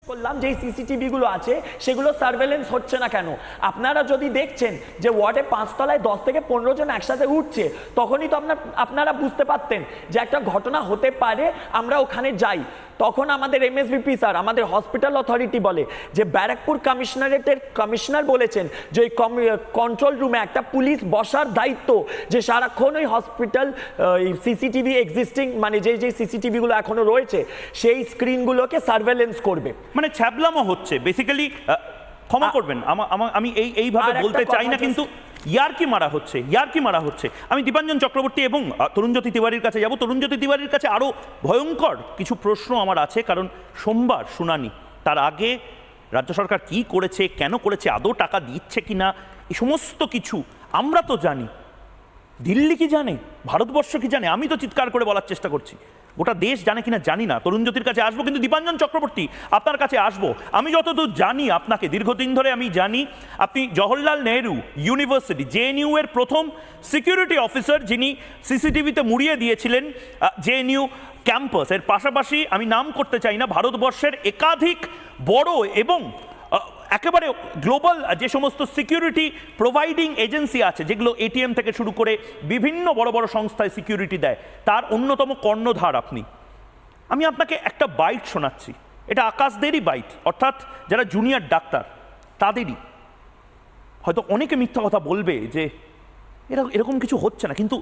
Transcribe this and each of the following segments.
করলাম যে সিসিটিভি গুলো আছে সেগুলো সার্ভেলেন্স হচ্ছে না কেন? আপনারা যদি দেখছেন যে ওয়ার্ডে 5 তলায় 10 থেকে 15 জন একসাথে উঠছে, তখনই তো আপনারা বুঝতে পারতেন যে একটা ঘটনা হতে পারে, আমরা ওখানে যাই। তখন আমাদের এমএসভিপি স্যার, আমাদের হসপিটাল অথরিটি বলে যে ব্যারাকপুর কমিশনারেটের কমিশনার বলেছেন যে ওই কন্ট্রোল রুমে একটা পুলিশ বসার দায়িত্ব, যে সারাক্ষণ ওই হসপিটাল সিসিটিভি এক্সিস্টিং মানে যে সিসিটিভিগুলো এখনো রয়েছে সেই স্ক্রিনগুলোকে সার্ভেলেন্স করবে। মানে ছ্যাবলামো হচ্ছে বেসিক্যালি। ক্ষমা করবেন, আমি এইভাবে বলতে চাই না, কিন্তু ইয়ার্কি মারা হচ্ছে। আমি দীপাঞ্জন চক্রবর্তী এবং তরুণজ্যোতি তিওয়ারির কাছে যাব। তরুণজ্যোতি তিওয়ারির কাছে আরও ভয়ঙ্কর কিছু প্রশ্ন আমার আছে, কারণ সোমবার শুনানি। তার আগে রাজ্য সরকার কি করেছে, কেন করেছে, আদৌ টাকা দিচ্ছে কিনা, এই সমস্ত কিছু আমরা তো জানি। দিল্লি কি জানে, ভারতবর্ষ কি জানে? আমি তো চিৎকার করে বলার চেষ্টা করছি, গোটা দেশ জানে কিনা জানি না। তরুণজ্যোতির কাছে আসবো, কিন্তু দীপাঞ্জন চক্রবর্তী আপনার কাছে আসবো। আমি যতদূর জানি, আপনাকে দীর্ঘদিন ধরে আমি জানি, আপনি জওহরলাল নেহরু ইউনিভার্সিটি জেএনইউ এর প্রথম সিকিউরিটি অফিসার, যিনি সিসিটিভিতে মুড়িয়ে দিয়েছিলেন জেএনইউ ক্যাম্পাস। এর পাশাপাশি আমি নাম করতে চাই না, ভারতবর্ষের একাধিক বড় এবং একেবারে গ্লোবাল যে সমস্ত সিকিউরিটি প্রোভাইডিং এজেন্সি আছে, যেগুলো এটিএম থেকে শুরু করে বিভিন্ন বড় বড় সংস্থায় সিকিউরিটি দেয়, তার অন্যতম কর্ণধার আপনি। আমি আপনাকে একটা বাইট শোনাচ্ছি, এটা আকাশদেরই বাইট, অর্থাৎ যারা জুনিয়র ডাক্তার তাদেরই। হয়তো অনেকে মিথ্যা কথা বলবে যে এরকম কিছু হচ্ছে না, কিন্তু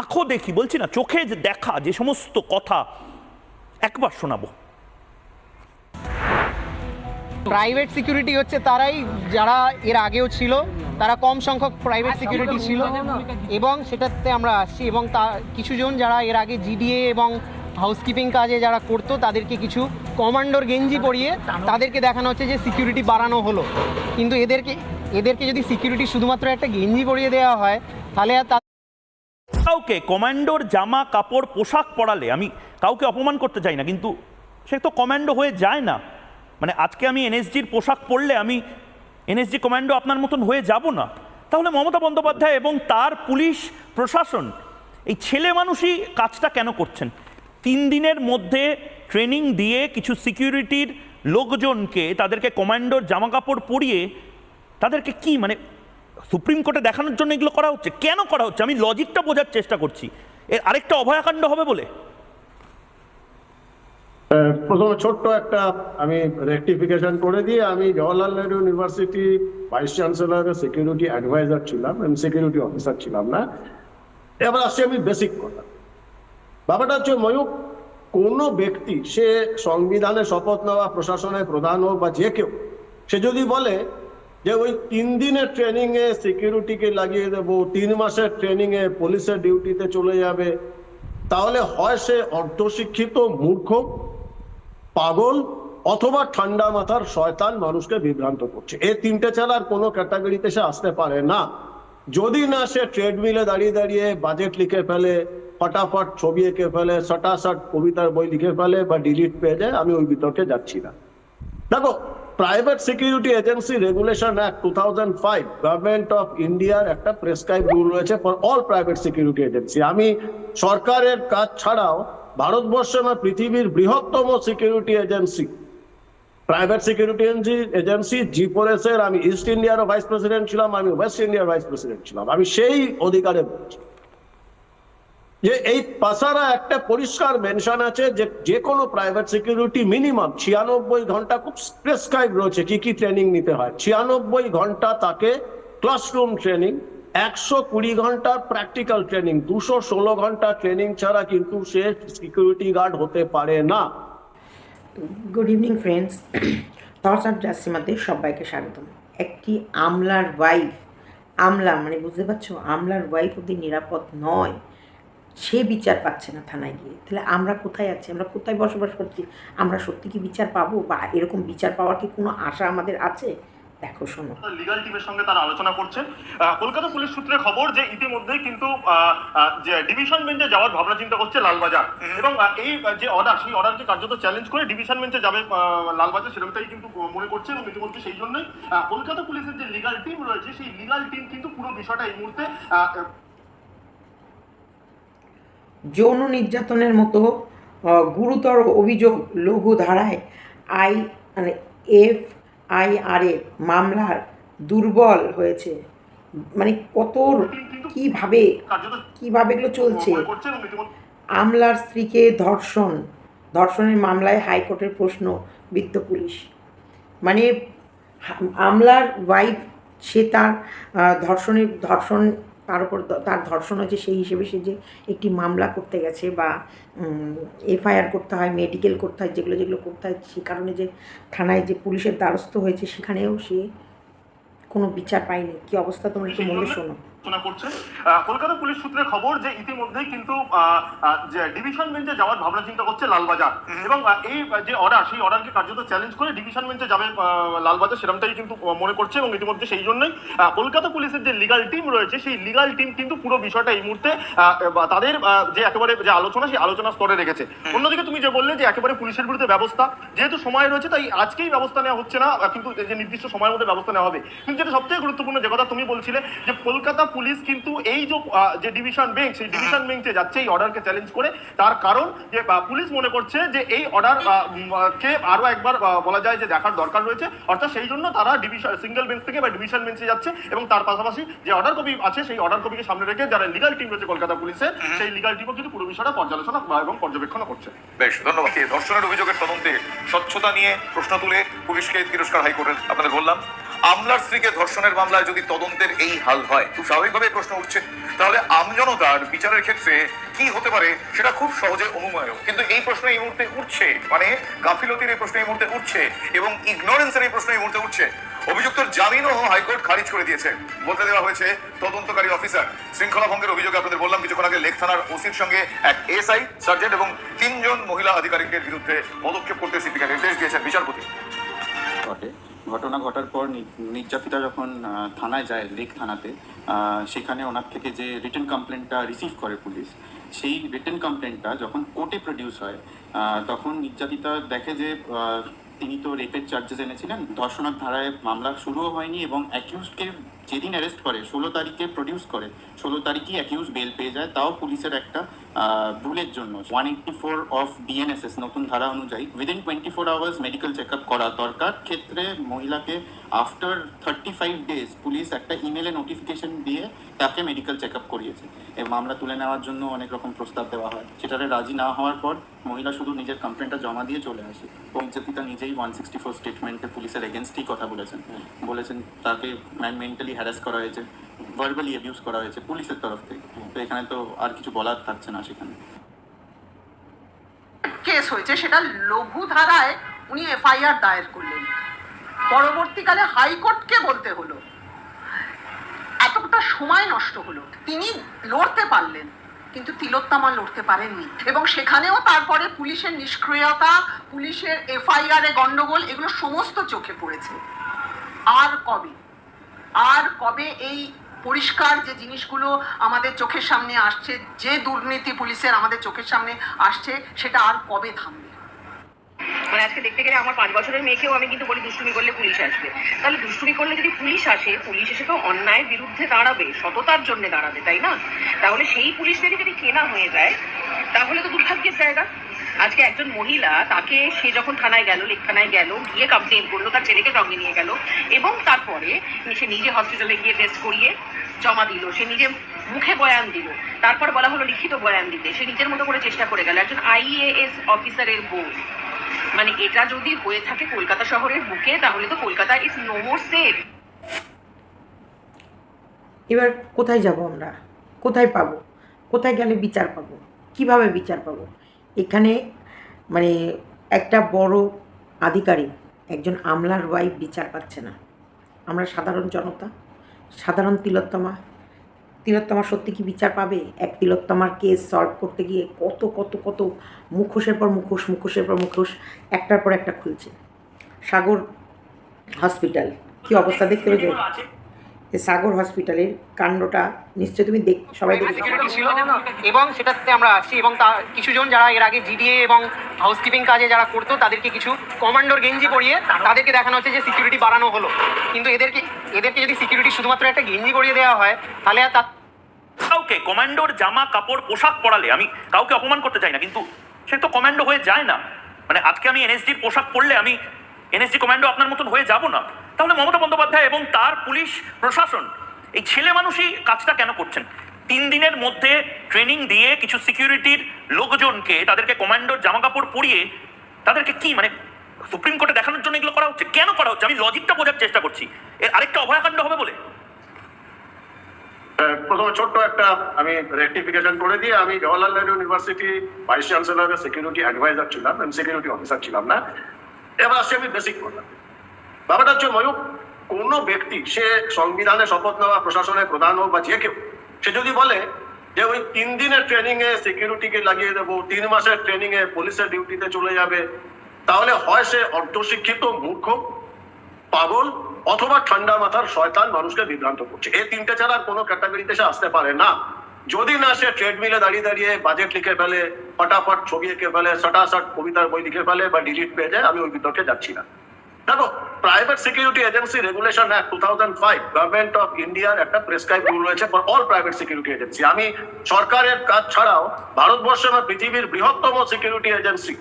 আঁখো দেখি, বলছি না, চোখে দেখা যে সমস্ত কথা একবার শোনাবো। প্রাইভেট সিকিউরিটি হচ্ছে তারাই যারা এর আগেও ছিল, তারা কম সংখ্যক প্রাইভেট সিকিউরিটি ছিল এবং সেটাতে আমরা আসছি। এবং কিছুজন যারা এর আগে জিডিএ এবং হাউসকিপিং কাজে যারা করতো, তাদেরকে কিছু কমান্ডোর গেঞ্জি পরিয়ে তাদেরকে দেখানো হচ্ছে যে সিকিউরিটি বাড়ানো হলো। কিন্তু এদেরকে যদি সিকিউরিটি শুধুমাত্র একটা গেঞ্জি পরিয়ে দেওয়া হয়, তাহলে আর কাউকে কমান্ডোর জামা কাপড় পোশাক পরালে, আমি কাউকে অপমান করতে চাই না, কিন্তু সে তো কমান্ডো হয়ে যায় না। মানে আজকে আমি এনএসজির পোশাক পরলে আমি এনএসজি কমান্ডো আপনার মতন হয়ে যাব না। তাহলে মমতা বন্দ্যোপাধ্যায় এবং তার পুলিশ প্রশাসন এই ছেলে মানুষই কাজটা কেন করছেন? 3 দিনের মধ্যে ট্রেনিং দিয়ে কিছু সিকিউরিটির লোকজনকে, তাদেরকে কমান্ডোর জামা কাপড় পরিয়ে তাদেরকে কি মানে সুপ্রিম কোর্টে দেখানোর জন্য এগুলো করা হচ্ছে? কেন করা হচ্ছে? আমি লজিকটা বোঝার চেষ্টা করছি। এর আরেকটা অভয়াকাণ্ড হবে বলে। প্রথমে ছোট্ট একটা আমি রেকটিফিকেশন করে দিয়ে, আমি জওহরলাল নেহরু ইউনিভার্সিটি ভাইস চ্যান্সেলরের সিকিউরিটি অ্যাডভাইজার ছিলাম, আমি সিকিউরিটি অফিসার ছিলাম না। এবার আসছি আমি বেসিক কথা। ব্যাপারটা হচ্ছে ময়ূক, কোনো ব্যক্তি, সে সংবিধানে শপথ নেওয়া প্রশাসনের প্রধান হোক বা যে কেউ, সে যদি বলে যে ওই 3 দিনের ট্রেনিং এ সিকিউরিটিকে লাগিয়ে দেবো, 3 মাসের ট্রেনিং এ পুলিশের ডিউটিতে চলে যাবে, তাহলে হয় সে অর্ধশিক্ষিত মূর্খ, পাগল, অথবা ঠান্ডা মাথার শয়তান মানুষকে বিভ্রান্ত করছে। এই 3টে ছাড়া আর কোনো ক্যাটাগরিতে সে আসতে পারে না। যদি না সে ট্রেডমিলে দাঁড়িয়ে দাঁড়িয়ে বাজেট লিখে ফেলে, ফটাফট ছবি এঁকে ফেলে, সটাসট কবিতার বই লিখে ফেলে বা ডিলিট পেয়ে যায়, আমি ওই বিতর্কে যাচ্ছি না। দেখো, private security agency regulation act 2005 government of ইন্ডিয়ার একটা প্রেসক্রাইব রুল রয়েছে for all private security agency. আমি সরকারের কাজ ছাড়াও ভারতবর্ষে বা পৃথিবীর বৃহত্তম security agency, private security agency G4S এর আমি ইস্ট ইন্ডিয়ার ভাইস প্রেসিডেন্ট ছিলাম, আমি ওয়েস্ট ইন্ডিয়ার ভাইস প্রেসিডেন্ট ছিলাম। আমি সেই অধিকারে বলছি যে এই পাসারা একটা পরিষ্কার মেনশন আছে যে যে কোনো প্রাইভেট সিকিউরিটি মিনিমাম 96 ঘন্টা, খুব প্রেসক্রাইব রয়েছে কি কি ট্রেনিং নিতে হয়। 96 ঘন্টা তাকে ক্লাসরুম ট্রেনিং, 120 ঘন্টা প্র্যাকটিক্যাল ট্রেনিং, 216 ঘন্টা ট্রেনিং ছাড়া কিন্তু সে সিকিউরিটি গার্ড হতে পারে না। Good evening friends, thoughts of জাসিমাতে সবাইকে স্বাগতম। একটি আমলার ওয়াইফ, আমলা মানে বুঝতে পারছো, আমলার ওয়াইফ অব্দি নিরাপদ নয়, সে বিচার পাচ্ছে না থানায় গিয়ে। তাহলে আমরা কোথায় আছি, আমরা কোথায় বসবাস করছি? আমরা সত্যি কি বিচার পাবো, বা এরকম বিচার পাওয়ার কি কোনো আশা আমাদের আছে? দেখো, শোনো, লিগাল টিমের সঙ্গে তারা আলোচনা করছেন। কলকাতা পুলিশ সূত্রে খবর যে ইতিমধ্যেই কিন্তু যে ডিভিশন বেঞ্চে যাওয়ার ভাবনা চিন্তা করছে লালবাজার, এবং এই যে অর্ডার, সেই অর্ডারকে কার্যত চ্যালেঞ্জ করে ডিভিশন বেঞ্চে যাবে লালবাজার, সেরকমটাই কিন্তু মনে করছে। এবং ইতিমধ্যে সেই জন্যই কলকাতা পুলিশের যে লিগাল টিম রয়েছে, সেই লিগাল টিম কিন্তু পুরো বিষয়টা এই মুহূর্তে যৌন নির্যাতনের মতো গুরুতর অভিযোগ লঘু ধারায় মানে FIR এর মামলার দুর্বল হয়েছে, মানে কত কিভাবে কিভাবে এগুলো চলছে। মনে করছে এবং ইতিমধ্যে আমলার স্ত্রীকে ধর্ষণের মামলায় হাইকোর্টের প্রশ্ন বিদ্ধ পুলিশ, মানে আমলার ওয়াইফ, সে তার ধর্ষণ তার উপর তার ধর্ষণ হয়েছে সেই হিসেবে সে যে একটি মামলা করতে গেছে বা FIR করতে হয়, মেডিকেল করতে হয়, যেগুলো যেগুলো করতে হয়, সে কারণে যে থানায় যে পুলিশের দ্বারস্থ হয়েছে সেখানেও সে কোনো বিচার পায়নি। কি অবস্থা তোমরা একটু মনে শোনো। আলোচনা করছে কলকাতা পুলিশ সূত্রে খবর যে ইতিমধ্যেই কিন্তু যে ডিভিশন বেঞ্চে যাওয়ার ভাবনা চিন্তা করছে লালবাজার এবং এই যে অর্ডার, সেই অর্ডারকে কার্যত চ্যালেঞ্জ করে ডিভিশন বেঞ্চে যাবে লালবাজার, সেরকমটাই কিন্তু মনে করছে। এবং ইতিমধ্যে সেই জন্যই কলকাতা পুলিশের যে লিগাল টিম রয়েছে, সেই লিগাল টিম কিন্তু পুরো বিষয়টা এই মুহূর্তে তাদের যে একেবারে যে আলোচনা, সেই আলোচনা স্তরে রেখেছে। অন্যদিকে তুমি যে বললে যে একেবারে পুলিশের বিরুদ্ধে ব্যবস্থা, যেহেতু সময় রয়েছে তাই আজকেই ব্যবস্থা নেওয়া হচ্ছে না, কিন্তু যে নির্দিষ্ট সময়ের মধ্যে ব্যবস্থা নেওয়া হবে। কিন্তু যেটা সবথেকে গুরুত্বপূর্ণ যে কথা তুমি বলছিলে যে কলকাতা পুলিশ কিন্তু এই যে ডিভিশন বেঞ্চ, সেই ডিভিশন বেঞ্চে যাচ্ছে এই অর্ডারকে চ্যালেঞ্জ করে। তার কারণ যে পুলিশ মনে করছে যে এই অর্ডার কে আরো একবার বলা যায় যে দেখার দরকার রয়েছে, অর্থাৎ সেই জন্য তারা ডিভিশন সিঙ্গেল বেঞ্চ থেকে বা ডিভিশন বেঞ্চে যাচ্ছে। এবং তার পাশাপাশি যে অর্ডার কপি আছে, সেই অর্ডার কপিকে সামনে রেখে যারা লিগাল টিম রয়েছে কলকাতা পুলিশের, সেই লিগাল টিমও কিন্তু পুরো বিষয়টা পর্যালোচনা এবং পর্যবেক্ষণ করছে। বেশ, ধন্যবাদ। ধর্ষণের অভিযোগের তদন্তে স্বচ্ছতা নিয়ে প্রশ্ন তুলে পুলিশকে তিরস্কার হাইকোর্টের। আপনাদের বললাম, আমলার স্ত্রীকে ধর্ষণের মামলায় যদি তদন্তের এই হাল হয়, খুব স্বাভাবিকভাবে প্রশ্ন উঠছে, তাহলে আমজনতার বিচারের ক্ষেত্রে কি হতে পারে সেটা খুব সহজে অনুমেয়। কিন্তু এই প্রশ্ন এই মুহূর্তে উঠছে, মানে গাফিলতির এই প্রশ্ন এই মুহূর্তে উঠছে এবং ইগনোরেন্সের এই প্রশ্ন এই মুহূর্তে উঠছে। অভিযুক্তর জামিনও হাইকোর্ট খারিজ করে দিয়েছে। বলতে দেওয়া হয়েছে তদন্তকারী অফিসার। শৃঙ্খলা ভঙ্গের অভিযোগে আপনাদের বললাম কিছুক্ষণ আগে লেক থানার ওসির সঙ্গে এক SI, সার্জেন্ট এবং 3 জন মহিলা আধিকারিকের বিরুদ্ধে পদক্ষেপ করতে সিপিকে নির্দেশ দিয়েছেন বিচারপতি। ঘটনা ঘটার পর নির্যাতিতা যখন থানায় যায়, লেক থানাতে, সেখানে ওনার থেকে যে রিটেন কমপ্লেনটা রিসিভ করে পুলিশ, সেই রিটেন কমপ্লেনটা যখন কোর্টে প্রডিউস হয়, তখন নির্যাতিতা দেখে যে তিনি তো রেপের চার্জেস এনেছিলেন, ধর্ষণের ধারায় মামলা শুরুও হয়নি এবং অ্যাকিউজকে যেদিন অ্যারেস্ট করে 16 তারিখে প্রডিউস করে, 16 তারিখই অ্যাকিউজ বেল পেয়ে যায়, তাও পুলিশের একটা ভুলের জন্য 184 অফ BNSS নতুন ধারা অনুযায়ী within 24 hours medical check up করা দরকার। ক্ষেত্রে মহিলাকে আফটার 35 ডেজ পুলিশ একটা ইমেলে নোটিফিকেশন দিয়ে তাকে মেডিকেল চেক আপ করিয়েছে। এই মামলা তুলে নেওয়ার জন্য অনেক রকম প্রস্তাব দেওয়া হয়, সেটারে রাজি না হওয়ার পর মহিলা শুধু নিজের কমপ্লেনটা জমা দিয়ে চলে আসে। নির্যাতিতা নিজেই 164 স্টেটমেন্টে পুলিশের এগেনস্টই কথা বলেছেন তাকে মেন্টালি হ্যারাস করা হয়েছে, ভার্বালি অ্যাবিউজ করা হয়েছে পুলিশের তরফ থেকে। তো এখানে তো আর কিছু বলার থাকছে না। সেখানে কেস হয়েছে, সেটা লঘু ধারায় উনি FIR দায়ের করলেন, পরবর্তীকালে হাইকোর্টকে বলতে হলো, এতটা সময় নষ্ট হলো। তিনি লড়তে পারলেন কিন্তু তিলোত্তমা লড়তে পারেননি, এবং সেখানেও তারপরে পুলিশের নিষ্ক্রিয়তা, পুলিশের FIR এ গন্ডগোল, এগুলো সমস্ত চোখে পড়েছে। আর কবে এই পরিষ্কার যে জিনিসগুলো আমাদের চোখের সামনে আসছে, যে দুর্নীতি পুলিশের আমাদের চোখের সামনে আসছে, সেটা আর কবে থামবে? মানে আজকে দেখতে গেলে আমার 5 বছরের মেয়েকেও আমি কিন্তু বলি দুষ্টুমি করলে পুলিশ আসবে। তাহলে দুষ্টুমি করলে যদি পুলিশ আসে, পুলিশ এসে তো অন্যায়ের বিরুদ্ধে দাঁড়াবে, সততার জন্য দাঁড়াবে, তাই না? তাহলে সেই পুলিশদেরই যদি কেনা হয়ে যায়, তাহলে তো দুর্ভাগ্যের জায়গা। আজকে একজন মহিলা, তাকে সে যখন থানায় গেল, লেক থানায় গেল, গিয়ে কমপ্লেন করলো, তার ছেলেকে সঙ্গে নিয়ে গেল এবং তারপরে সে নিজে হসপিটালে গিয়ে টেস্ট করিয়ে জমা দিল, সে নিজে মুখে বয়ান দিল, তারপর বলা হলো লিখিত বয়ান দিতে, সে নিজের মতো করে চেষ্টা করে গেল। একজন IAS অফিসারের বউ, মানে এটা যদি হয়ে থাকে কলকাতা শহরের বুকে, তাহলে তো Kolkata is no more safe. এবার কোথায় যাব আমরা? কোথায় পাবো? কোথায় গেলে বিচার পাবো? কিভাবে বিচার পাবো? এখানে মানে একটা বড় আধিকারিক, একজন আমলার ওয়াইফ বিচার পাচ্ছে না। আমরা সাধারণ জনতা, সাধারণ তিলোত্তমা সত্যি কি বিচার পাবে? এক তিলোত্তমার কেস সলভ করতে গিয়ে কত কত কত মুখোশের পর মুখোশ একটার পর একটা খুলছে। সাগর হসপিটাল কি অবস্থা দেখতে পেয়েছো? সাগর হসপিটালের কাণ্ডটা নিশ্চয়ই তুমি সবাই দেখেছো। এবং সেটাতে আমরা আসছি, এবং কিছু জন যারা এর আগে GDA এবং হাউসকিপিং কাজে যারা করতো, তাদেরকে কিছু কমান্ডোর গেঞ্জি পরিয়ে তাদেরকে দেখানো হচ্ছে যে সিকিউরিটি বাড়ানো হলো। কিন্তু এদেরকে যদি সিকিউরিটি শুধুমাত্র একটা গেঞ্জি পরিয়ে দেওয়া হয়, তাহলে আর কাউকে কমান্ডোর জামা কাপড় পোশাক পরালে, আমি কাউকে অপমান করতে চাই না, কিন্তু সে তো কমান্ডো হয়ে যায় না। মানে আজকে আমি NSD পোশাক পরলে আমি এনএসজি কমান্ডো আপনার মতন হয়ে যাব না, তাহলে মমতা বন্দ্যোপাধ্যায় এবং তার পুলিশ প্রশাসন এই ছেলে মানুষই কাজটা কেন করছেন? 3 দিনের মধ্যে ট্রেনিং দিয়ে কিছু সিকিউরিটির লোকজনকে তাদেরকে কমান্ডোর জামা কাপড় পরিয়ে তাদেরকে কি মানে সুপ্রিম কোর্টে দেখানোর জন্য এগুলো করা হচ্ছে? কেন করা হচ্ছে? আমি লজিকটা বোঝার চেষ্টা করছি। এর আরেকটা অভয়াকাণ্ড হবে বলে। প্রথমে ছোট্ট একটা আমি রেকটিফিকেশন করে দিয়ে, আমি জওয়াহরলাল নেহরু ইউনিভার্সিটি ভাইস চ্যান্সেলরের সিকিউরিটি অ্যাডভাইজার ছিলাম, আমি সিকিউরিটি অফিসার ছিলাম না। এবার আসছি আমি বেসিক করলাম। ব্যাপারটা হচ্ছে ময়ূক, কোনো ব্যক্তি, সে সংবিধানে শপথ নেওয়া প্রশাসনের প্রধান হোক বা যে কেউ, সে যদি বলে যে ওই 3 দিনের ট্রেনিং এ সিকিউরিটিকে লাগিয়ে দেবো, 3 মাসের ট্রেনিং এ পুলিশের ডিউটিতে চলে যাবে, তাহলে হয় সে অর্ধশিক্ষিত, মূর্খ, পাগল, অথবা ঠান্ডা মাথার শয়তান মানুষকে বিভ্রান্ত করছে। এই 3টে ছাড়া আর কোনো ক্যাটাগরিতে সে আসতে পারে না। যদি না সে ট্রেডমিলে দাঁড়িয়ে দাঁড়িয়ে বাজেট লিখে ফেলে, ফটাফট ছবি এঁকে ফেলে, সটাসট কবিতার বই লিখে ফেলে বা ডিলিট পেয়ে যায়, আমি ওই বিতর্কে যাচ্ছি না। দেখো, private security agency regulation act 2005 government of ইন্ডিয়ার একটা প্রেসক্রাইব রুল রয়েছে for all private security agency. আমি সরকারের কাজ ছাড়াও ভারতবর্ষ এবং পৃথিবীর বৃহত্তম security agency,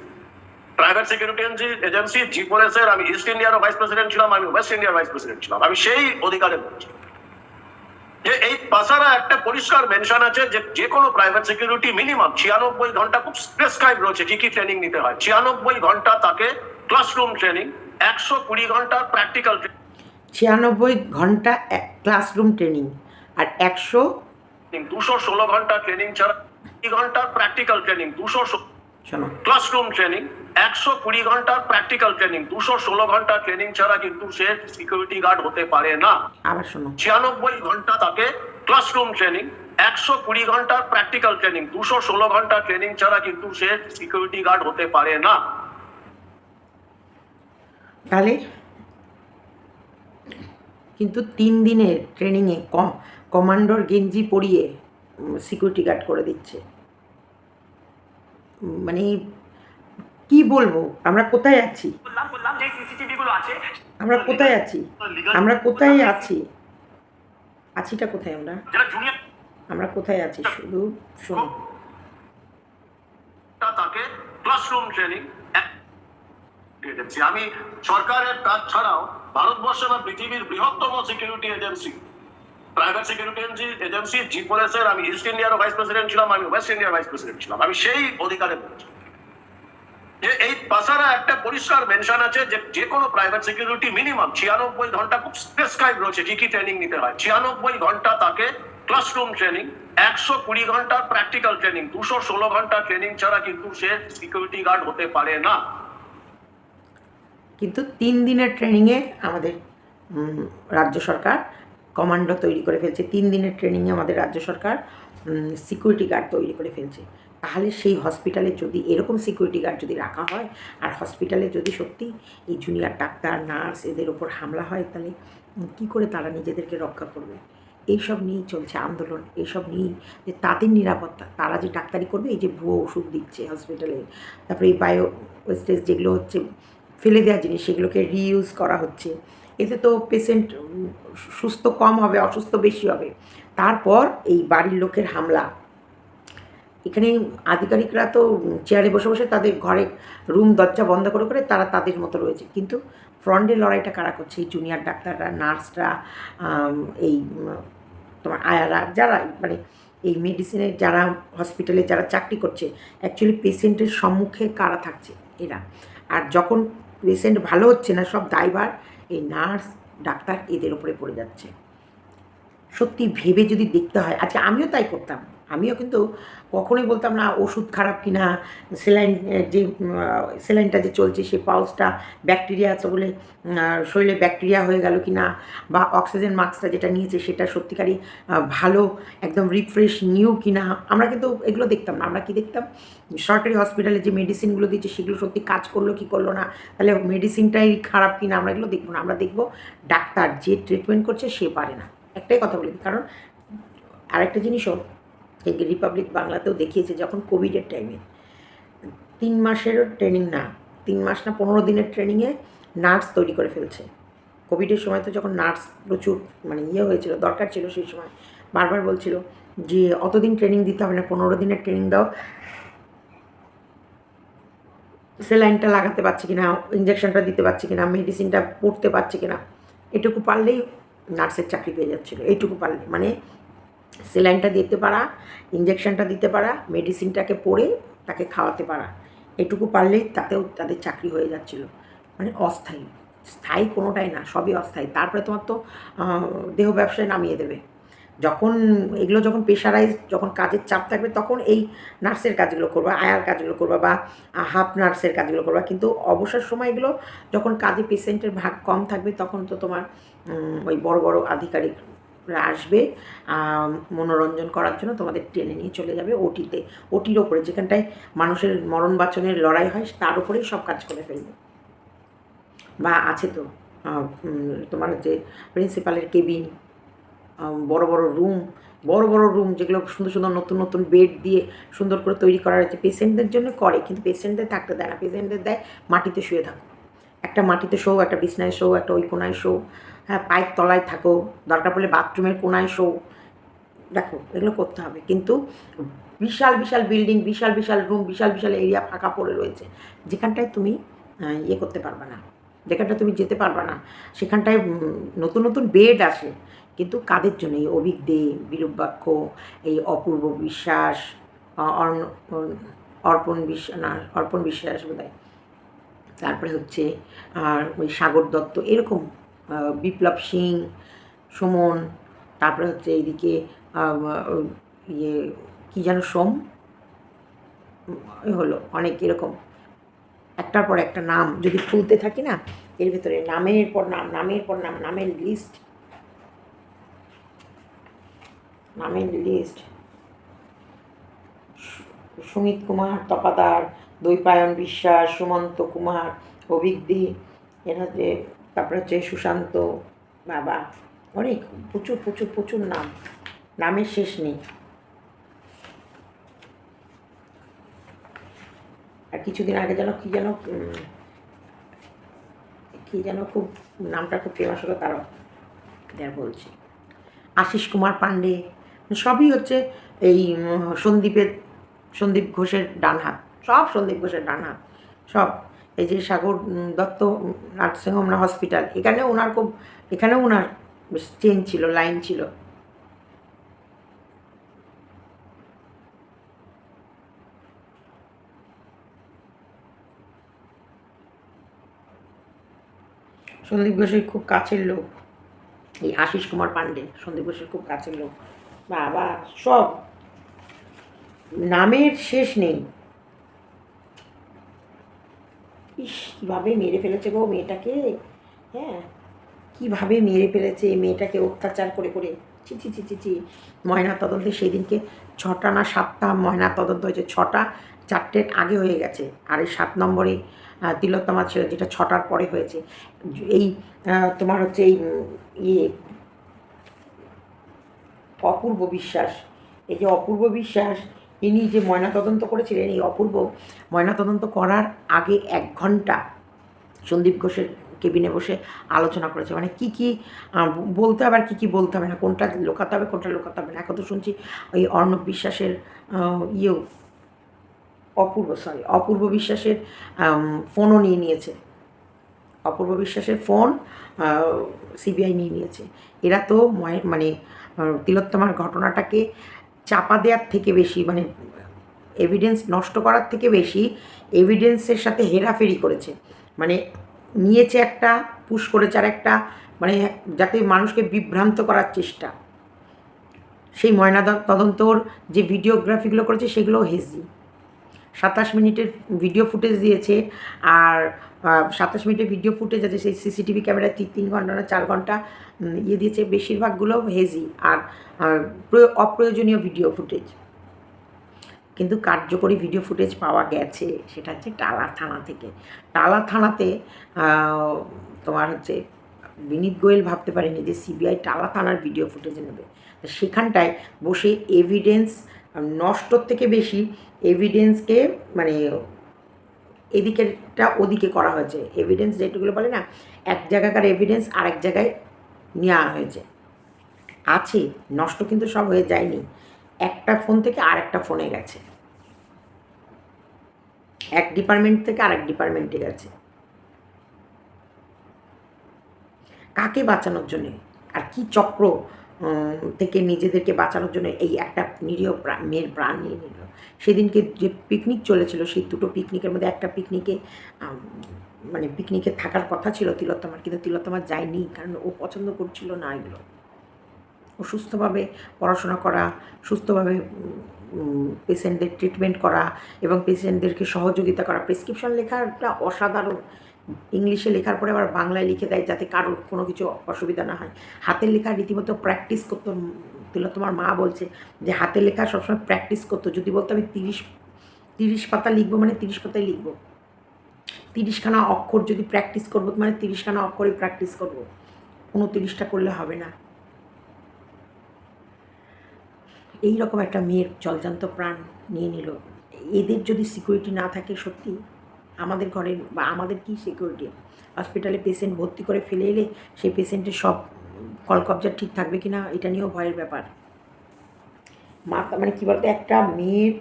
private security agency জি4এস-এর আমি ইস্ট ইন্ডিয়ার ভাইস প্রেসিডেন্ট ছিলাম, আমি ওয়েস্ট ইন্ডিয়ার ভাইস প্রেসিডেন্ট ছিলাম। আমি সেই অধিকারে বলছি যে এই পাশারা একটা পরিষ্কার মেনশন আছে যে কোনো প্রাইভেট সিকিউরিটি মিনিমাম 96 ঘন্টা, খুব প্রেসক্রাইব রয়েছে কি কি ট্রেনিং নিতে হয়। 96 ঘন্টা তাকে ক্লাসরুম ট্রেনিং, 120 ঘন্টা প্র্যাকটিক্যাল ট্রেনিং, 96 ঘন্টা ক্লাসরুম ট্রেনিং, আর 216 ঘন্টা ট্রেনিং ছাড়া 20 ঘন্টা প্র্যাকটিক্যাল ট্রেনিং, 216 শোনো, ক্লাসরুম ট্রেনিং, 120 ঘন্টা প্র্যাকটিক্যাল ট্রেনিং, 216 ঘন্টা ট্রেনিং ছাড়া কিন্তু সে সিকিউরিটি গার্ড হতে পারে না। আবার শোনো, 96 ঘন্টা তাকে ক্লাসরুম ট্রেনিং, 120 ঘন্টা প্র্যাকটিক্যাল ট্রেনিং, 216 ঘন্টা ট্রেনিং ছাড়া কিন্তু সে সিকিউরিটি গার্ড হতে পারে না। তাহলে কিন্তু 3 দিনের ট্রেনিংয়ে কমান্ডোর গেঞ্জি পরিয়ে সিকিউরিটি গার্ড করে দিচ্ছে। মানে কি বলবো, আমরা কোথায় আছি? বললাম যে সিসিটিভি গুলো আছে, আমরা কোথায় আছি? আমরা কোথায় আছি? আছিটা কোথায়? যারা জুনিয়র আমরা কোথায় আছি? শুধু শোনো, তাকে ক্লাসরুম ট্রেনিং এজেন্সি। আমি সরকারের কাজ ছাড়াও ভারতবর্ষ এবং পৃথিবীর বৃহত্তম security agency, private security agency জি4এস-এর আমি ইস্ট ইন্ডিয়ার ভাইস প্রেসিডেন্ট ছিলাম, আমি ওয়েস্ট ইন্ডিয়ার ভাইস প্রেসিডেন্ট ছিলাম। আমি সেই অধিকারে বলছি যে এই পাশারা একটা পরিষ্কার মেনশন আছে যে কোনো প্রাইভেট সিকিউরিটি মিনিমাম 96 ঘন্টা, খুব প্রেসক্রাইব রয়েছে কি কি ট্রেনিং নিতে হয়। 96 ঘন্টা তাকে ক্লাসরুম ট্রেনিং, 120 ঘন্টা প্র্যাকটিক্যাল ট্রেনিং, 216 ঘন্টা ট্রেনিং ছাড়া কিন্তু সে সিকিউরিটি গার্ড হতে পারে না। কিন্তু 3 দিনের ট্রেনিংয়ে আমাদের রাজ্য সরকার কমান্ডো তৈরি করে ফেলছে। 3 দিনের ট্রেনিংয়ে আমাদের রাজ্য সরকার সিকিউরিটি গার্ড তৈরি করে ফেলছে। তাহলে সেই হসপিটালে যদি এরকম সিকিউরিটি গার্ড যদি রাখা হয়, আর হসপিটালে যদি সত্যি এই জুনিয়র ডাক্তার, নার্স এদের ওপর হামলা হয়, তাহলে কী করে তারা নিজেদেরকে রক্ষা করবে? এইসব নিয়েই চলছে আন্দোলন, এইসব নিয়েই যে তাদের নিরাপত্তা, তারা যে ডাক্তারি করবে, এই যে ভুয়ো ওষুধ দিচ্ছে হসপিটালে, তারপরে এই বায়ো ওয়েস্টেজ যেগুলো হচ্ছে ফেলে দেওয়া জিনিস, সেগুলোকে রিইউজ করা হচ্ছে। এতে তো পেশেন্ট সুস্থ কম হবে, অসুস্থ বেশি হবে। তারপর এই বাড়ির লোকের হামলা, এখানে আধিকারিকরা তো চেয়ারে বসে বসে তাদের ঘরে রুম দরজা বন্ধ করে করে তারা তাদের মতো রয়েছে, কিন্তু ফ্রন্টে লড়াইটা কারা করছে? এই জুনিয়র ডাক্তাররা, নার্সরা, এই তোমার আয়ারা, যারা মানে এই মেডিসিনের যারা হসপিটালে যারা চাকরি করছে, অ্যাকচুয়ালি পেশেন্টের সম্মুখে কারা থাকছে? এরা। আর যখন পেশেন্ট ভালো হচ্ছে না, সব দায়ভার এই নার্স, ডাক্তার এদের ওপরে পড়ে যাচ্ছে। সত্যি ভেবে যদি দেখতে হয়, আচ্ছা আমিও তাই করতাম, আমিও কিন্তু কখনোই বলতাম না ওষুধ খারাপ কিনা, স্যালাইন যে স্যালাইনটা যে চলছে সে পাউচটা ব্যাকটেরিয়া আছে বলে শরীরে ব্যাকটেরিয়া হয়ে গেল কি না, বা অক্সিজেন মাস্কটা যেটা নিয়েছে সেটা সত্যিকারই ভালো একদম রিফ্রেশ নিউ কি না, আমরা কিন্তু এগুলো দেখতাম না। আমরা কি দেখতাম? সরকারি হসপিটালে যে মেডিসিনগুলো দিচ্ছে সেগুলো সত্যি কাজ করলো কি করলো না, তাহলে মেডিসিনটাই খারাপ কিনা, আমরা এগুলো দেখবো না। আমরা দেখবো ডাক্তার যে ট্রিটমেন্ট করছে সে পারে না। একটাই কথা বলি, কারণ আরেকটা জিনিসও এই রিপাবলিক বাংলাতেও দেখিয়েছে, যখন কোভিডের টাইমে 3 মাসেরও ট্রেনিং না, 3 মাস না 15 দিনের ট্রেনিংয়ে নার্স তৈরি করে ফেলছে। কোভিডের সময় তো যখন নার্স প্রচুর মানে হয়েছিল, দরকার ছিল, সেই সময় বারবার বলছিল যে অতদিন ট্রেনিং দিতে হবে না, 15 দিনের ট্রেনিং দাও। স্যালাইনটা লাগাতে পারছে কিনা, ইঞ্জেকশনটা দিতে পারছে কিনা, মেডিসিনটা পড়তে পারছে কিনা, এটুকু পারলেই নার্সের চাকরি পেয়ে যাচ্ছিলো। এইটুকু পারলে মানে স্যালাইনটা দিতে পারা, ইঞ্জেকশনটা দিতে পারা, মেডিসিনটাকে পড়ে তাকে খাওয়াতে পারা, এটুকু পারলেই তাতেও তাদের চাকরি হয়ে যাচ্ছিল। মানে অস্থায়ী, স্থায়ী কোনোটাই না, সবই অস্থায়ী। তারপরে তোমার তো দেহ ব্যবসায় নামিয়ে দেবে। যখন এগুলো যখন প্রেশারাইজ, যখন কাজের চাপ থাকবে তখন এই নার্সের কাজগুলো করবা, আয়ার কাজগুলো করবা বা হাফ নার্সের কাজগুলো করবা। কিন্তু অবসর সময় এগুলো যখন কাজে পেশেন্টের ভাগ কম থাকবে তখন তো তোমার ওই বড় বড় আধিকারিকরা আসবে মনোরঞ্জন করার জন্য, তোমাদের টেনে নিয়ে চলে যাবে ওটিতে, ওটির ওপরে যেখানটায় মানুষের মরণ বাঁচনের লড়াই হয় তার উপরেই সব কাজ করে ফেলবে। বা আছে তো তোমার যে প্রিন্সিপালের কেবিন, বড় বড় রুম যেগুলো সুন্দর সুন্দর নতুন নতুন বেড দিয়ে সুন্দর করে তৈরি করা হয়েছে, পেশেন্টদের জন্য করে, কিন্তু পেশেন্টদের থাকতে দেয় না। পেশেন্টদের দেয় মাটিতে শুয়ে থাকো, একটা মাটিতে শো, একটা বিছনায় শো, একটা ওই কোনায় শো, হ্যাঁ পায়ের তলায় থাকো, দরকার পড়লে বাথরুমের কোনায় শো। দেখো এগুলো করতে হবে, কিন্তু বিশাল বিশাল বিল্ডিং, বিশাল বিশাল রুম, বিশাল বিশাল এরিয়া ফাঁকা পড়ে রয়েছে, যেখানটায় তুমি ইয়ে করতে পারবে না, যেখানটায় তুমি যেতে পারবে না, সেখানটায় নতুন নতুন বেড আসে, কিন্তু কাদের জন্য? এই অভিক দে, বিরূপাক্ষ, এই অপূর্ব বিশ্বাস, অর্পণ বিশ্বাস বোধহয়, তারপরে হচ্ছে আর ওই সাগর দত্ত, এরকম বিপ্লব সিং, সুমন, তারপরে হচ্ছে এইদিকে ইয়ে কী যেন সোম, হলো অনেক এরকম একটার পর একটা নাম যদি খুলতে থাকি না, এর ভিতরে নামের পর নাম, নামের পর নাম, নামের লিস্ট, সুমিত কুমার তপাদার, দৈপায়ন বিশ্বাস, সুমন্ত কুমার, অভিজ্ঞ, এর হচ্ছে, তারপরে হচ্ছে সুশান্ত, বাবা অনেক প্রচুর প্রচুর প্রচুর নাম, নামের শেষ নেই। আর কিছুদিন আগে যেন কি যেন খুব নামটা খুব ফেমাস হলো, তারাও যার বলছি, আশিস কুমার পাণ্ডে, সবই হচ্ছে এই সন্দীপ ঘোষের ডান হাত, সব সন্দীপ ঘোষের ডান হাত, সব। এই যে সাগর দত্ত নার্সিংহোম না হসপিটাল, এখানেও ওনার চেন ছিল, লাইন ছিল। সন্দীপ ঘোষের খুব কাছের লোক এই আশিস কুমার পাণ্ডে, সন্দীপ ঘোষের খুব কাছের লোক। বাবা সব নামের শেষ নেই। ইস কীভাবে মেরে ফেলেছে গো মেয়েটাকে, হ্যাঁ কীভাবে মেরে ফেলেছে মেয়েটাকে, অত্যাচার করে করে, ছি ছি ছি ছি ছি। ময়না তদন্তে সেদিনকে 6টা না 7টা ময়না তদন্ত হয়েছে, 6টা 4টের আগে হয়ে গেছে, আর এই 7 নম্বরে তিলোত্তমা ছিল, যেটা 6টার পরে হয়েছে। এই তোমার হচ্ছে এই ইয়ে অপূর্ব বিশ্বাস, এই যে অপূর্ব বিশ্বাস, ইনি যে ময়নাতদন্ত করেছিলেন, এই অপূর্ব ময়নাতদন্ত করার আগে 1 ঘন্টা সন্দীপ ঘোষের কেবিনে বসে আলোচনা করেছে, মানে কী কী বলতে হবে আর কী কী বলতে হবে না, কোনটা লোকাতে হবে কোনটা লোকাতে হবে না। এখন তো শুনছি ওই অর্ণব বিশ্বাসের অপূর্ব বিশ্বাসের ফোনও নিয়ে নিয়েছে, অপূর্ব বিশ্বাসের ফোন সিবিআই নিয়ে নিয়েছে। এরা তো মানে তিলোত্তমার ঘটনাটাকে চাপা দেওয়ার থেকে বেশি, মানে এভিডেন্স নষ্ট করার থেকে বেশি এভিডেন্সের সাথে হেরাফেরি করেছে, মানে নিয়েছে একটা, পুশ করেছে আর একটা, মানে যাতে মানুষকে বিভ্রান্ত করার চেষ্টা। সেই ময়না তদন্তর যে ভিডিওগ্রাফিগুলো করেছে সেগুলো হেজি, 27 মিনিটের ভিডিও ফুটেজ দিয়েছে, আর 27 মিনিটের ভিডিও ফুটেজ আছে সেই সিসিটিভি ক্যামেরায় 3 ঘন্টা না 4 ঘন্টা ইয়ে দিয়েছে, বেশিরভাগগুলো হেজি আর অপ্রয়োজনীয় ভিডিও ফুটেজ। কিন্তু কার্যকরী ভিডিও ফুটেজ পাওয়া গেছে, সেটা হচ্ছে টালা থানা থেকে। টালা থানাতে তোমার হচ্ছে বিনীত গোয়েল ভাবতে পারেনি যে সিবিআই টালা থানার ভিডিও ফুটেজ নেবে, সেখানটায় বসে এভিডেন্স নষ্টর থেকে বেশি এভিডেন্সকে মানে এদিকেরটা ওদিকে করা হয়েছে। এভিডেন্স যেটুকুলো বলে না, এক জায়গাকার এভিডেন্স আরেক জায়গায় নেওয়া হয়েছে, আছে নষ্ট কিন্তু সব হয়ে যায়নি, একটা ফোন থেকে আরেকটা ফোনে গেছে। এক ডিপার্টমেন্ট থেকে আরেক ডিপার্টমেন্টে গেছে কাকে বাঁচানোর জন্যে আর কি চক্র থেকে নিজেদেরকে বাঁচানোর জন্য এই একটা নিরীহ মেয়ের প্রাণ নিয়ে নিল। সেদিনকে যে পিকনিক চলেছিল সেই দুটো পিকনিকের মধ্যে একটা পিকনিকে মানে পিকনিকে থাকার কথা ছিল তিলোত্তমার, কিন্তু তিলোত্তমা যায়নি কারণ ও পছন্দ করছিল না এগুলো। ও সুস্থভাবে পড়াশোনা করা, সুস্থভাবে পেশেন্টদের ট্রিটমেন্ট করা এবং পেশেন্টদেরকে সহযোগিতা করা। প্রেসক্রিপশন লেখাটা অসাধারণ, ইংলিশে লেখার পরে আবার বাংলায় লিখে দেয় যাতে কারোর কোনো কিছু অসুবিধা না হয়। হাতের লেখা রীতিমতো প্র্যাকটিস করতো। তিলোত্তমার মা বলছে যে হাতের লেখা সবসময় প্র্যাকটিস করতো। যদি বলতো আমি 30 পাতা লিখবো মানে 30 পাতায় লিখবো, 30খানা অক্ষর যদি প্র্যাকটিস করবো মানে 30খানা অক্ষরই প্র্যাকটিস করবো, 29টা করলে হবে না। এই রকম একটা মেয়ের জলজান্ত প্রাণ নিয়ে নিল। এদের যদি সিকিউরিটি না থাকে, সত্যি আমাদের ঘরের বা আমাদের কি সিকিউরিটি? হসপিটালে পেশেন্ট ভর্তি করে ফেলে এলে সেই পেশেন্টের সব কলকবজা ঠিক থাকবে কি না এটা নিয়েও ভয়ের ব্যাপার। মানে কী বলতো, একটা মেয়ের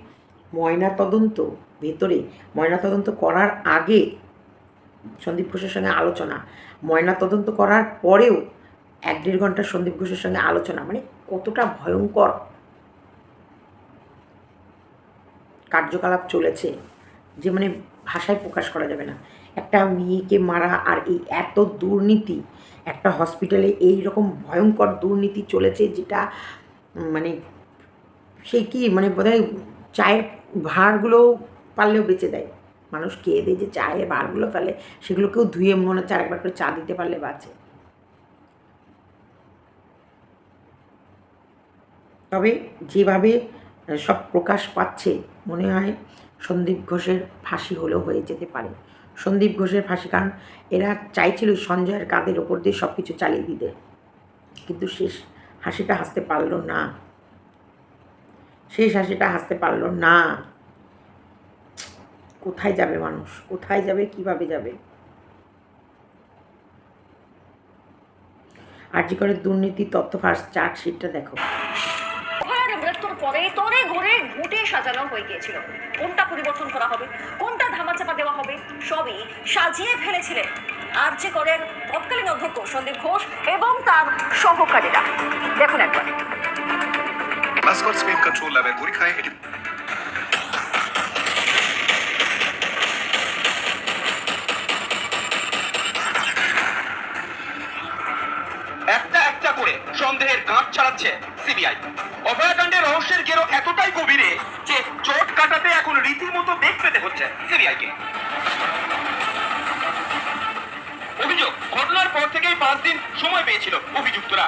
ময়নাতদন্ত ভেতরে ময়নাতদন্ত করার আগে সন্দীপ ঘোষের সঙ্গে আলোচনা, ময়নাতদন্ত করার পরেও 1-1.5 ঘন্টা সন্দীপ ঘোষের সঙ্গে আলোচনা, মানে কতটা ভয়ঙ্কর কার্যকলাপ চলেছে যে মানে ভাষায় প্রকাশ করা যাবে না। একটা মেয়েকে মারা আর এই এত দুর্নীতি, একটা হসপিটালে এই রকম ভয়ঙ্কর দুর্নীতি চলেছে যেটা মানে সে কি মানে বোধহয় চায়ের ভাঁড়গুলো পারলেও বেঁচে দেয়। মানুষ খেয়ে দেয় যে চায়ের ভাঁড়গুলো ফেলে সেগুলোকেও ধুয়ে মনে হচ্ছে আরেকবার করে চা দিতে পারলে বাঁচে। তবে যেভাবে সব প্রকাশ পাচ্ছে মনে হয় সন্দীপ ঘোষের ফাঁসি হলেও হয়ে যেতে পারে। সন্দীপ ঘোষের ফাঁসি, কারণ এরা চাইছিল সঞ্জয়ের কাঁধের ওপর দিয়ে সব কিছু চালিয়ে দিতে, কিন্তু শেষ হাসিটা হাসতে পারলো না, শেষ হাসিটা হাসতে পারলো না। কোথায় যাবে মানুষ, কোথায় যাবে, কিভাবে যাবে? আরজি করের দুর্নীতি তথ্য ফাঁস চার্জশিটটা দেখো। মৃত্যুর পরে তরে ঘরে ঘুটে সাজানো হয়ে গিয়েছিল। কোনটা পরিবর্তন করা হবে, কোনটা ধামাচাপা দেওয়া হবে, সবই সাজিয়ে ফেলেছিলেন আরজি করের তৎকালীন অধ্যক্ষ সন্দীপ ঘোষ এবং তার সহকারীরা। দেখুন একবার। মাস্কট স্পিড কন্ট্রোল ল্যাবের পরীক্ষায় এটি একটা করে সন্দেহের গাঁট ছাড়াচ্ছে সিবিআই। অভয়াকাণ্ডের রহস্যের গেরো এতটাই গভীরে যে চোট কাটাতে এখন রীতিমতো বেগ পেতে হচ্ছে সিবিআইকে। অভিযোগ, ঘটনার পর থেকেই 5 দিন সময় পেয়েছিল অভিযুক্তরা।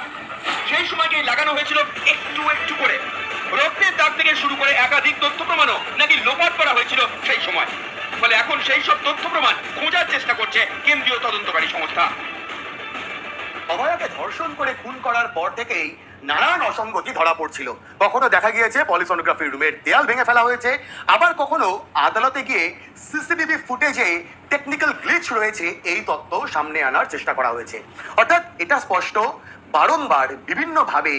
সেই সময়কেই লাগানো হয়েছিল একটু একটু করে। রক্তের দাগ থেকে শুরু করে একাধিক তথ্য প্রমাণও নাকি লোপাট করা হয়েছিল সেই সময়। ফলে এখন সেই সব তথ্য প্রমাণ খোঁজার চেষ্টা করছে কেন্দ্রীয় তদন্তকারী সংস্থা। অভয়াকে ধর্ষণ করে খুন করার পর থেকেই নানান অসঙ্গতি ধরা পড়ছিল। কখনো দেখা গিয়েছে পলিসোনোগ্রাফি রুমের দেয়াল ভেঙে ফেলা হয়েছে, আবার কখনো আদালতে গিয়ে সিসিটিভি ফুটেজে টেকনিক্যাল গ্লিচ রয়েছে এই তত্ত্ব সামনে আনার চেষ্টা করা হয়েছে। অর্থাৎ এটা স্পষ্ট বারংবার বিভিন্নভাবে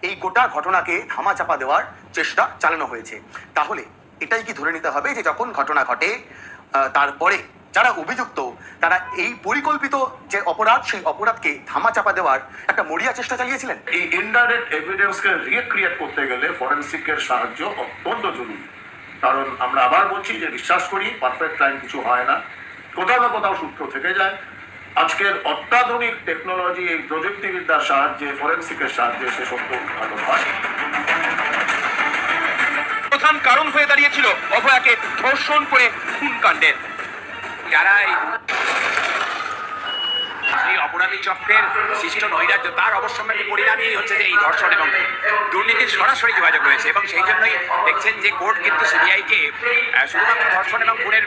এই গোটা ঘটনাকে ধামাচাপা দেওয়ার চেষ্টা চালানো হয়েছে। তাহলে এটাই কি ধরে নিতে হবে যে যখন ঘটনা ঘটে তারপরে যারা অভিযুক্ত তারা এই পরিকল্পিত যে অপরাধ সেই অপরাধকে ধামাচাপা দেওয়ার একটা মরিয়া চেষ্টা চালিয়েছিলেন? এই ইনডাইরেক্ট এভিডেন্সকে রিক্রিয়েট করতে গেলে ফরেনসিকের সাহায্য অত্যন্ত জরুরি। কারণ আমরা আবার বলছি যে বিশ্বাস করি পারফেক্ট টাইম কিছু হয় না, কোথাও না কোথাও সূত্র থেকে যায়। আজকের অত্যাধুনিক টেকনোলজি, এই প্রযুক্তিবিদ্যার সাহায্যে, ফরেনসিকের সাহায্যে সে সত্য উদ্ঘাটন হয়। প্রধান কারণ হয়ে দাঁড়িয়েছিল অভয়াকে ধর্ষণ করে খুন কাণ্ডের। যারাই এই অপরাধী চক্রের সৃষ্ট নৈরাজ্য তার অবশ্যম্ভাবী পরিণামই হচ্ছে যে এই ধর্ষণ এবং দুর্নীতির সরাসরি যোগাযোগ রয়েছে। এবং সেই জন্যই দেখছেন যে কোর্ট কিন্তু সিবিআইকে শুধুমাত্র ধর্ষণ এবং খুনের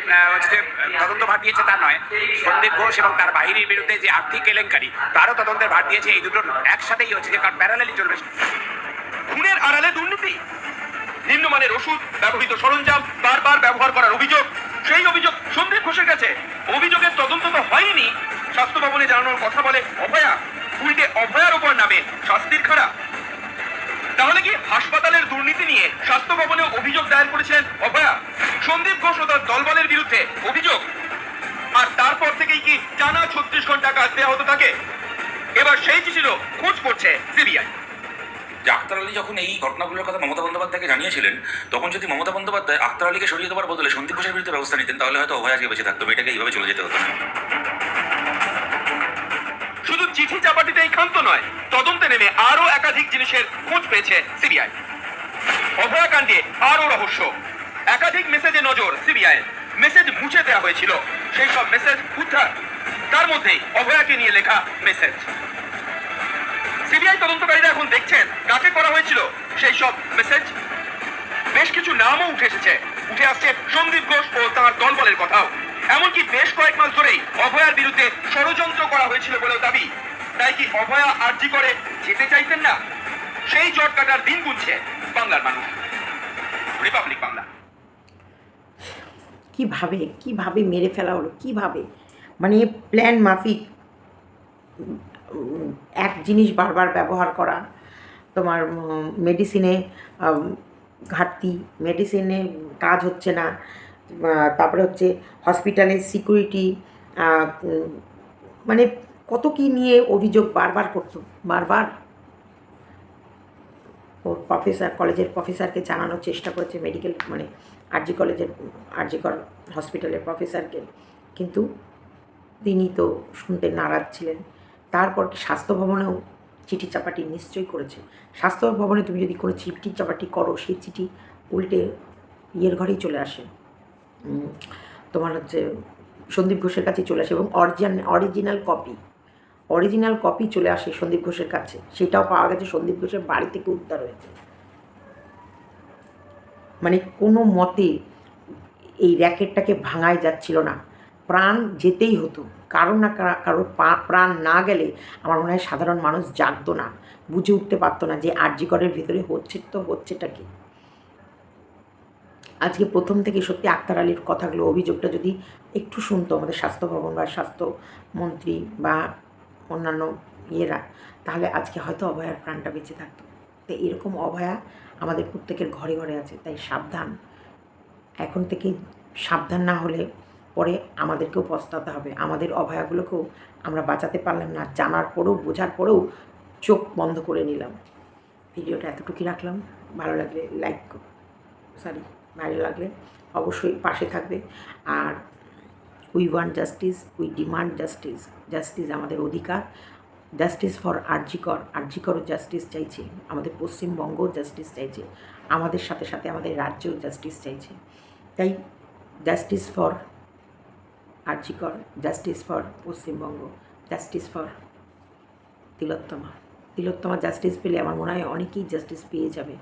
তদন্ত ভার দিয়েছে তা নয়, সন্দীপ ঘোষ এবং তার বাহিনীর বিরুদ্ধে যে আর্থিক কেলেঙ্কারি তারও তদন্তের ভার দিয়েছে। এই দুটোর একসাথেই হচ্ছে যে কারণ প্যারালালি চলবে। খুনের আড়ালে দুর্নীতি, নিম্নমানের ওষুধ, ব্যবহৃত সরঞ্জাম বারবার ব্যবহার করার অভিযোগ, সেই অভিযোগ সন্দীপ ঘোষের কাছে। অভিযোগের তদন্ত তো হয়নি, স্বাস্থ্য ভবনে জানানোর কথা বলে অভয়া, উল্টে অভয়ার উপর নামে শাস্তির খাড়া। তাহলে কি হাসপাতালের দুর্নীতি নিয়ে স্বাস্থ্য ভবনে অভিযোগ দায়ের করেছিলেন অভয়া? সন্দীপ ঘোষ ও তার দলবলের বিরুদ্ধে অভিযোগ, আর তারপর থেকেই কি টানা 36 ঘন্টা কাজ দেওয়া হতো তাকে? এবার সেই চিঠিরও খোঁজ করছে সিবিআই। যে আখতার আলী যখন এই ঘটনাগুলোর কথা মমতা বন্দ্যোপাধ্যায়কে জানিয়েছিলেন, তখন যদি মমতা বন্দ্যোপাধ্যায় আখতার আলীকে সরিয়ে দেওয়ার বদলে সন্দীপ ঘোষের বিরুদ্ধে ব্যবস্থা নিতেন, তাহলে হয়তো অভয় আজকে বেঁচে থাকতো, মেয়েটাকে এইভাবে চলে যেতে হতো না। শুধু চিঠি চাপাটিতেই ক্ষান্ত নয়, তদন্তে নেমে আরো একাধিক জিনিসের খোঁজ পেয়েছে সিবিআই। অভয়াকাণ্ডে আরো রহস্য, একাধিক মেসেজে নজর সিবিআই। মেসেজ মুছে দেওয়া হয়েছিল, সেই সব মেসেজ উদ্ধার, তার মধ্যেই অভয়াকে নিয়ে লেখা মেসেজ। সিবিআই তদন্তকারীরা এখন দেখছেন কাকে করা হয়েছিল সেই সব মেসেজ। বেশ কিছু নামও উঠে এসেছে, উঠে আসছে সন্দীপ ঘোষ ও তাঁর দলবলের কথাও। এমনকি বেশ কয়েক মাস ধরেই অভয়ার বিরুদ্ধে ষড়যন্ত্র করা হয়েছিল বলেও দাবি। তাই কি অভয়া আর্জি করে যেতে চাইতেন না? সেই জট কাটার দিন গুনছে বাংলার মানুষ। রিপাবলিক বাংলা। কিভাবে মেরে ফেলা হলো, কিভাবে, মানে প্ল্যান মাফিক এক জিনিস বারবার ব্যবহার করা, তোমার মেডিসিনে ঘাটতি, মেডিসিনে কাজ হচ্ছে না, তারপরে হচ্ছে হসপিটালের সিকিউরিটি, মানে কত কি নিয়ে অভিযোগ বারবার করতো। বারবার ওর প্রফেসর, কলেজের প্রফেসরকে জানানোর চেষ্টা করেছে, মেডিকেল মানে আরজিকর হসপিটালের প্রফেসরকে, কিন্তু তিনি তো শুনতে নারাজ ছিলেন। তারপর স্বাস্থ্য ভবনেও চিঠি চাপাটি নিশ্চয়ই করেছে। স্বাস্থ্য ভবনে তুমি যদি কোনো চিঠি চাপাটি করো, সেই চিঠি উল্টে ইয়ের ঘরেই চলে আসে, তোমার হচ্ছে সন্দীপ ঘোষের কাছে চলে আসে, এবং অরিজিনাল কপি চলে আসে সন্দীপ ঘোষের কাছে। সেটাও পাওয়া গেছে সন্দীপ ঘোষের বাড়ি থেকে উদ্ধার হয়েছে। মানে কোনো মতে এই র্যাকেটটাকে ভাঙাই যাচ্ছিল না, প্রাণ যেতেই হতো। কারো না কারোর প্রাণ না গেলে আমার মনে হয় সাধারণ মানুষ জাগতো না, বুঝে উঠতে পারতো না যে আরজিকরের ভিতরে হচ্ছেটা কি। আজকে প্রথম থেকে সত্যি আখতার আলীর কথাগুলো, অভিযোগটা যদি একটু শুনতো আমাদের স্বাস্থ্য ভবন বা স্বাস্থ্যমন্ত্রী বা অন্যান্য ইয়েরা, তাহলে আজকে হয়তো অভয়ার প্রাণটা বেঁচে থাকতো। তো এরকম অভয়া আমাদের প্রত্যেকের ঘরে ঘরে আছে, তাই সাবধান। এখন থেকে সাবধান না হলে পরে আমাদেরকেও পস্তাতে হবে। আমাদের অভয়াগুলোকেও আমরা বাঁচাতে পারলাম না, জানার পরেও বোঝার পরেও চোখ বন্ধ করে নিলাম। ভিডিওটা এতটুকুই রাখলাম। ভালো লাগলে ভালো লাগলে অবশ্যই পাশে থাকবে। আর we want justice, we demand justice. Justice আমাদের অধিকার। জাস্টিস ফর আরজিকরও জাস্টিস চাইছে, আমাদের পশ্চিমবঙ্গও জাস্টিস চাইছে, আমাদের সাথে সাথে আমাদের রাজ্যও জাস্টিস চাইছে। তাই justice for RG Kar, justice for Paschimbanga, justice for Tilottama justice পেলে আমার মনে হয় অনেকেই জাস্টিস পেয়ে যাবে।